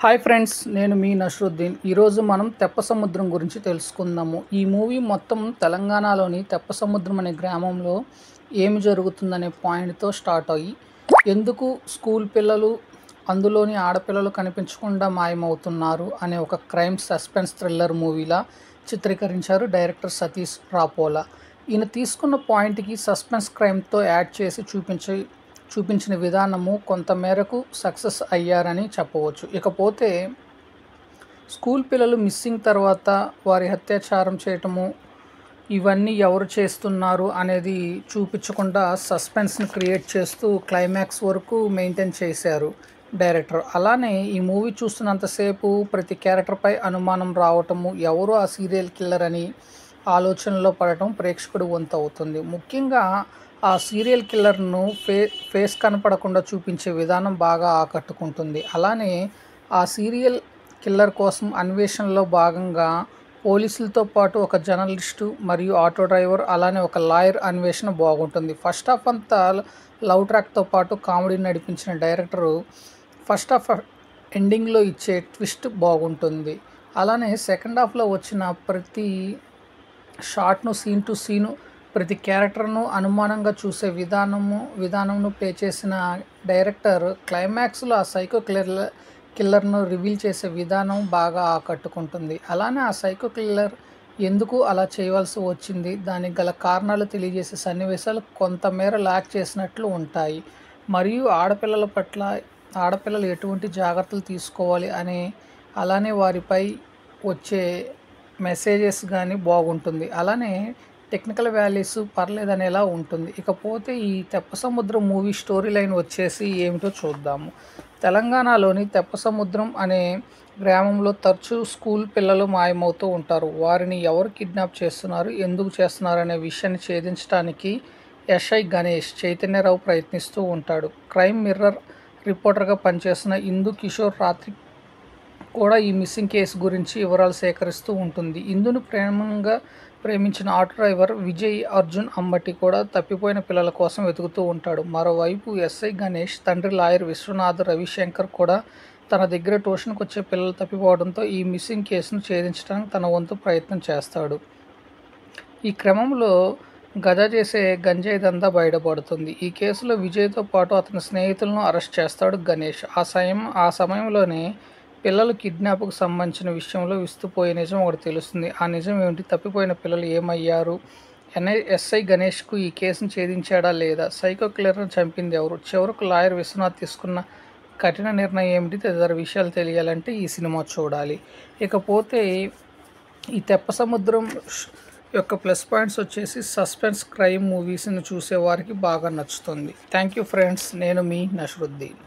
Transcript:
Hi friends, నేను మీ నష్రుద్దీన్. ఈరోజు మనం తెప్ప సముద్రం గురించి తెలుసుకుందాము. ఈ మూవీ మొత్తం తెలంగాణలోని తెప్ప సముద్రం అనే గ్రామంలో ఏమి జరుగుతుందనే పాయింట్తో స్టార్ట్ అయ్యి, ఎందుకు స్కూల్ పిల్లలు అందులోని ఆడపిల్లలు కనిపించకుండా మాయమవుతున్నారు అనే ఒక క్రైమ్ సస్పెన్స్ థ్రిల్లర్ మూవీలా చిత్రీకరించారు డైరెక్టర్ సతీష్ రాపోలా. ఈయన తీసుకున్న పాయింట్కి సస్పెన్స్ క్రైమ్తో యాడ్ చేసి చూపించిన విధానము కొంతమేరకు సక్సెస్ అయ్యారని చెప్పవచ్చు. ఇకపోతే స్కూల్ పిల్లలు మిస్సింగ్ తర్వాత వారి అత్యాచారం చేయటము, ఇవన్నీ ఎవరు చేస్తున్నారు అనేది చూపించకుండా సస్పెన్స్ని క్రియేట్ చేస్తూ క్లైమాక్స్ వరకు మెయింటైన్ చేశారు డైరెక్టర్. అలానే ఈ మూవీ చూస్తున్నంతసేపు ప్రతి క్యారెక్టర్పై అనుమానం రావటము, ఎవరు ఆ సీరియల్ కిల్లర్ అని ఆలోచనలో పడటం ప్రేక్షకుడు వంతు అవుతుంది. ముఖ్యంగా ఆ సీరియల్ కిల్లర్ను ఫేస్ కనపడకుండా చూపించే విధానం బాగా ఆకట్టుకుంటుంది. అలానే ఆ సీరియల్ కిల్లర్ కోసం అన్వేషణలో భాగంగా పోలీసులతో పాటు ఒక జర్నలిస్టు మరియు ఆటో డ్రైవర్, అలానే ఒక లాయర్ అన్వేషణ బాగుంటుంది. ఫస్ట్ హాఫ్ అంతా లవ్ ట్రాక్తో పాటు కామెడీ నడిపించిన డైరెక్టరు ఫస్ట్ హాఫ్ ఎండింగ్లో ఇచ్చే ట్విస్ట్ బాగుంటుంది. అలానే సెకండ్ హాఫ్లో వచ్చిన ప్రతి షాట్ను, సీన్ టు సీను, ప్రతి క్యారెక్టర్ను అనుమానంగా చూసే విధానంను ప్లే చేసిన డైరెక్టర్ క్లైమాక్స్లో ఆ సైకో కిల్లర్ను రివీల్ చేసే విధానం బాగా ఆకట్టుకుంటుంది. అలానే ఆ సైకో కిల్లర్ ఎందుకు అలా చేయవలసి వచ్చింది, దానికి గల కారణాలు తెలియజేసే సన్నివేశాలు కొంతమేర ల్యాక్ చేసినట్లు ఉంటాయి. మరియు ఆడపిల్లల పట్ల ఆడపిల్లలు ఎటువంటి జాగ్రత్తలు తీసుకోవాలి అనే, అలానే వారిపై వచ్చే మెసేజెస్ కానీ బాగుంటుంది. అలానే టెక్నికల్ వాల్యూస్ పర్లేదనేలా ఉంటుంది. ఇకపోతే ఈ తెప్ప సముద్రం మూవీ స్టోరీ లైన్ వచ్చేసి ఏమిటో చూద్దాము. తెలంగాణలోని తెప్ప సముద్రం అనే గ్రామంలో తరచూ స్కూల్ పిల్లలు మాయమవుతూ ఉంటారు. వారిని ఎవరు కిడ్నాప్ చేస్తున్నారు, ఎందుకు చేస్తున్నారు అనే విషయాన్ని ఛేదించడానికి ఎస్ఐ గణేష్ చైతన్యరావు ప్రయత్నిస్తూ ఉంటాడు. క్రైమ్ మిర్రర్ రిపోర్టర్గా పనిచేస్తున్న ఇందు కిషోర్ రాత్రి కూడా ఈ మిస్సింగ్ కేసు గురించి వివరాలు సేకరిస్తూ ఉంటుంది. ఇందును ప్రేమించిన ఆటో డ్రైవర్ విజయ్ అర్జున్ అంబటి కూడా తప్పిపోయిన పిల్లల కోసం వెతుకుతూ ఉంటాడు. మరోవైపు ఎస్ఐ గణేష్ తండ్రి లాయర్ విశ్వనాథ్ రవిశంకర్ కూడా తన దగ్గర ట్యూషన్కి వచ్చే పిల్లలు తప్పిపోవడంతో ఈ మిస్సింగ్ కేసును ఛేదించడానికి తన వంతు ప్రయత్నం చేస్తాడు. ఈ క్రమంలో గజా చేసే గంజాయి దందా బయటపడుతుంది. ఈ కేసులో విజయ్తో పాటు అతని స్నేహితులను అరెస్ట్ చేస్తాడు గణేష్. ఆ సమయంలోనే పిల్లలు కిడ్నాప్కు సంబంధించిన విషయంలో విస్తుపోయే నిజం ఒకటి తెలుస్తుంది. ఆ నిజం ఏమిటి, తప్పిపోయిన పిల్లలు ఏమయ్యారు, ఎస్ఐ గణేష్కు ఈ కేసును ఛేదించాడా లేదా, సైకో కిల్లర్ను చంపింది ఎవరు, చివరకు లాయర్ విశ్వనాథ్ తీసుకున్న కఠిన నిర్ణయం ఏమిటి తదితర విషయాలు తెలియాలంటే ఈ సినిమా చూడాలి. ఇకపోతే ఈ తెప్ప సముద్రం యొక్క ప్లస్ పాయింట్స్ వచ్చేసి సస్పెన్స్ క్రైమ్ మూవీస్ని చూసేవారికి బాగా నచ్చుతుంది. థ్యాంక్ యూ ఫ్రెండ్స్, నేను మీ నష్రుద్దీన్.